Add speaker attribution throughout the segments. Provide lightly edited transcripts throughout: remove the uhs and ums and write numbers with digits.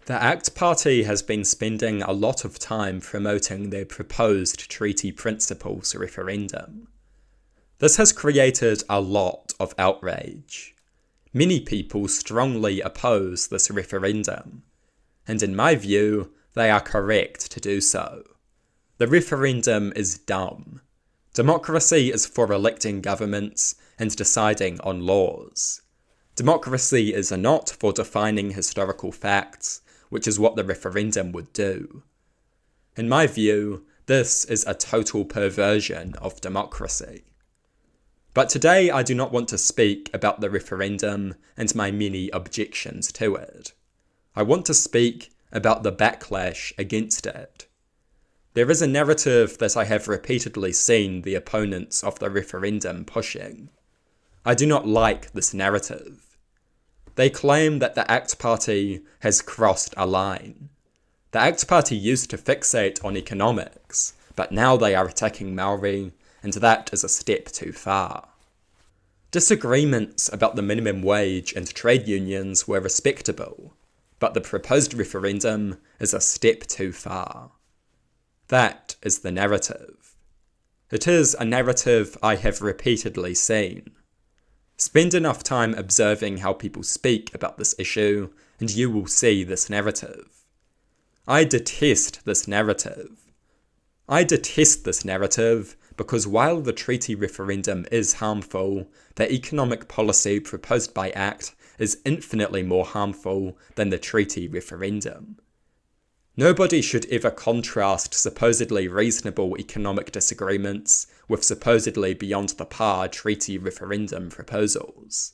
Speaker 1: The ACT Party has been spending a lot of time promoting their proposed treaty principles referendum. This has created a lot of outrage. Many people strongly oppose this referendum, and in my view, they are correct to do so. The referendum is dumb. Democracy is for electing governments and deciding on laws. Democracy is not for defining historical facts, which is what the referendum would do. In my view, this is a total perversion of democracy. But today I do not want to speak about the referendum and my many objections to it. I want to speak about the backlash against it. There is a narrative that I have repeatedly seen the opponents of the referendum pushing. I do not like this narrative. They claim that the ACT Party has crossed a line. The ACT Party used to fixate on economics, but now they are attacking Maori, and that is a step too far. Disagreements about the minimum wage and trade unions were respectable, but the proposed referendum is a step too far. That is the narrative. It is a narrative I have repeatedly seen. Spend enough time observing how people speak about this issue, and you will see this narrative. I detest this narrative. I detest this narrative because while the treaty referendum is harmful, the economic policy proposed by ACT is infinitely more harmful than the treaty referendum. Nobody should ever contrast supposedly reasonable economic disagreements with supposedly beyond the par treaty referendum proposals.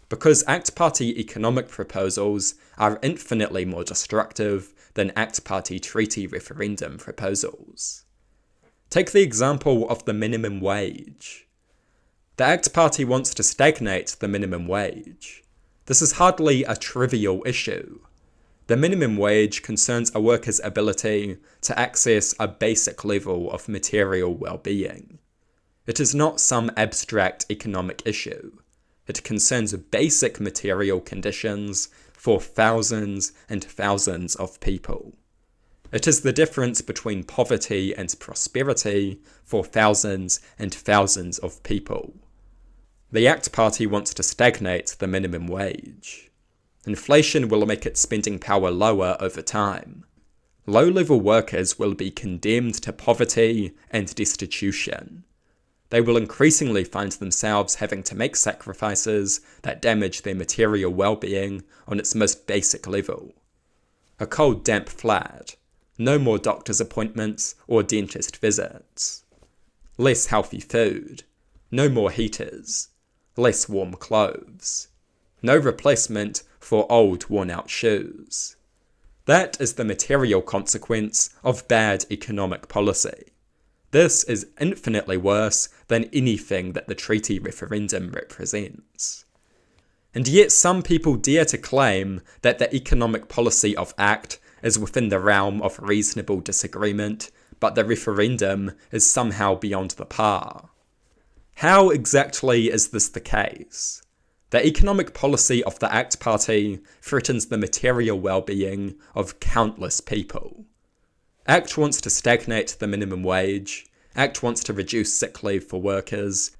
Speaker 1: Because ACT Party economic proposals are infinitely more destructive than ACT Party treaty referendum proposals. Take the example of the minimum wage. The ACT Party wants to stagnate the minimum wage. This is hardly a trivial issue. The minimum wage concerns a worker's ability to access a basic level of material well-being. It is not some abstract economic issue. It concerns basic material conditions for thousands and thousands of people. It is the difference between poverty and prosperity for thousands and thousands of people. The ACT Party wants to stagnate the minimum wage. Inflation will make its spending power lower over time. Low-level workers will be condemned to poverty and destitution. They will increasingly find themselves having to make sacrifices that damage their material well-being on its most basic level. A cold, damp flat. No more doctor's appointments or dentist visits. Less healthy food. No more heaters. Less warm clothes. No replacement for old worn-out shoes. That is the material consequence of bad economic policy. This is infinitely worse than anything that the treaty referendum represents. And yet some people dare to claim that the economic policy of ACT is within the realm of reasonable disagreement, but the referendum is somehow beyond the par. How exactly is this the case? The economic policy of the ACT Party threatens the material well-being of countless people. ACT wants to stagnate the minimum wage. ACT wants to reduce sick leave for workers.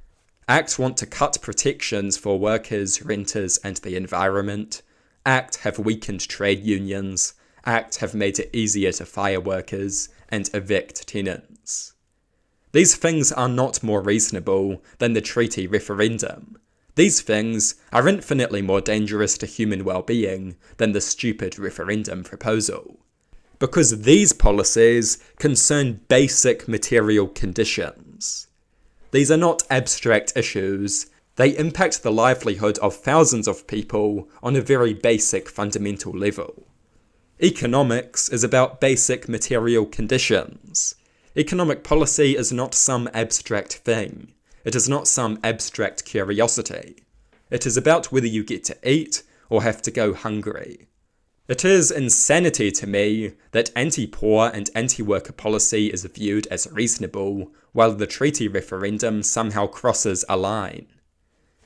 Speaker 1: ACT want to cut protections for workers, renters, and the environment. ACT have weakened trade unions. ACT have made it easier to fire workers and evict tenants. These things are not more reasonable than the treaty referendum. These things are infinitely more dangerous to human well-being than the stupid referendum proposal. Because these policies concern basic material conditions. These are not abstract issues. They impact the livelihood of thousands of people on a very basic fundamental level. Economics is about basic material conditions. Economic policy is not some abstract thing. It is not some abstract curiosity. It is about whether you get to eat or have to go hungry. It is insanity to me that anti-poor and anti-worker policy is viewed as reasonable, while the treaty referendum somehow crosses a line.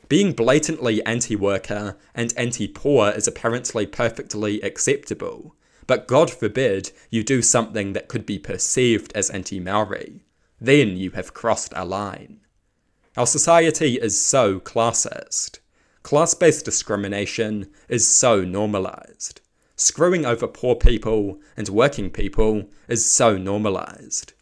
Speaker 1: Being blatantly anti-worker and anti-poor is apparently perfectly acceptable, but God forbid you do something that could be perceived as anti-Maori. Then you have crossed a line. Our society is so classist. Class-based discrimination is so normalised. Screwing over poor people and working people is so normalised.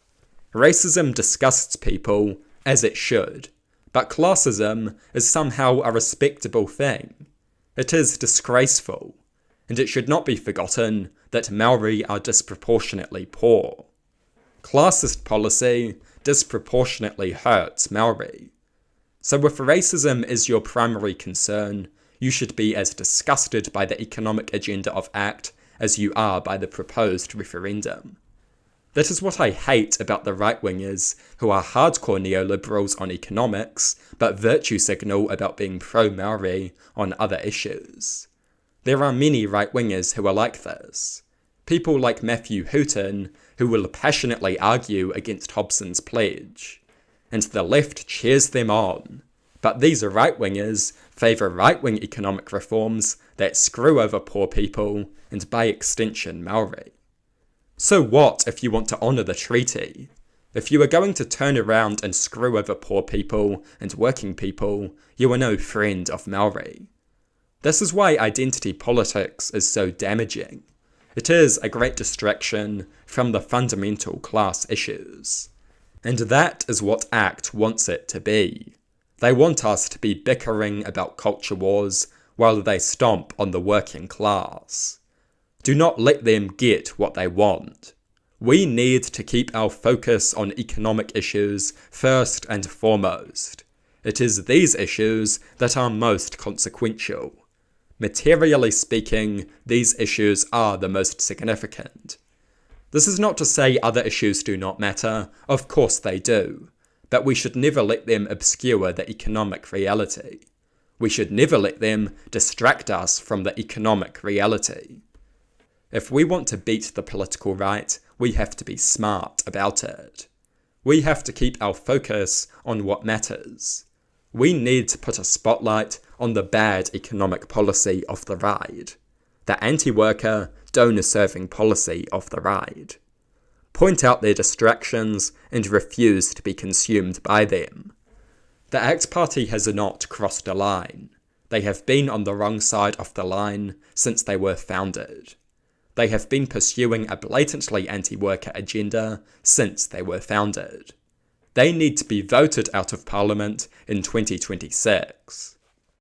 Speaker 1: Racism disgusts people, as it should, but classism is somehow a respectable thing. It is disgraceful, and it should not be forgotten that Maori are disproportionately poor. Classist policy disproportionately hurts Maori. So if racism is your primary concern, you should be as disgusted by the economic agenda of ACT as you are by the proposed referendum. That is what I hate about the right-wingers who are hardcore neoliberals on economics, but virtue signal about being pro-Maori on other issues. There are many right-wingers who are like this. People like Matthew Hooton, who will passionately argue against Hobson's pledge. And the left cheers them on. But these right-wingers favour right-wing economic reforms that screw over poor people, and by extension Maori. So what if you want to honour the treaty? If you are going to turn around and screw over poor people and working people, you are no friend of Maori. This is why identity politics is so damaging. It is a great distraction from the fundamental class issues. And that is what ACT wants it to be. They want us to be bickering about culture wars while they stomp on the working class. Do not let them get what they want. We need to keep our focus on economic issues first and foremost. It is these issues that are most consequential. Materially speaking, these issues are the most significant. This is not to say other issues do not matter, of course they do, but we should never let them obscure the economic reality. We should never let them distract us from the economic reality. If we want to beat the political right, we have to be smart about it. We have to keep our focus on what matters. We need to put a spotlight on the bad economic policy of the right, the anti-worker, donor-serving policy of the right. Point out their distractions and refuse to be consumed by them. The ACT Party has not crossed a line. They have been on the wrong side of the line since they were founded. They have been pursuing a blatantly anti-worker agenda since they were founded. They need to be voted out of Parliament in 2026.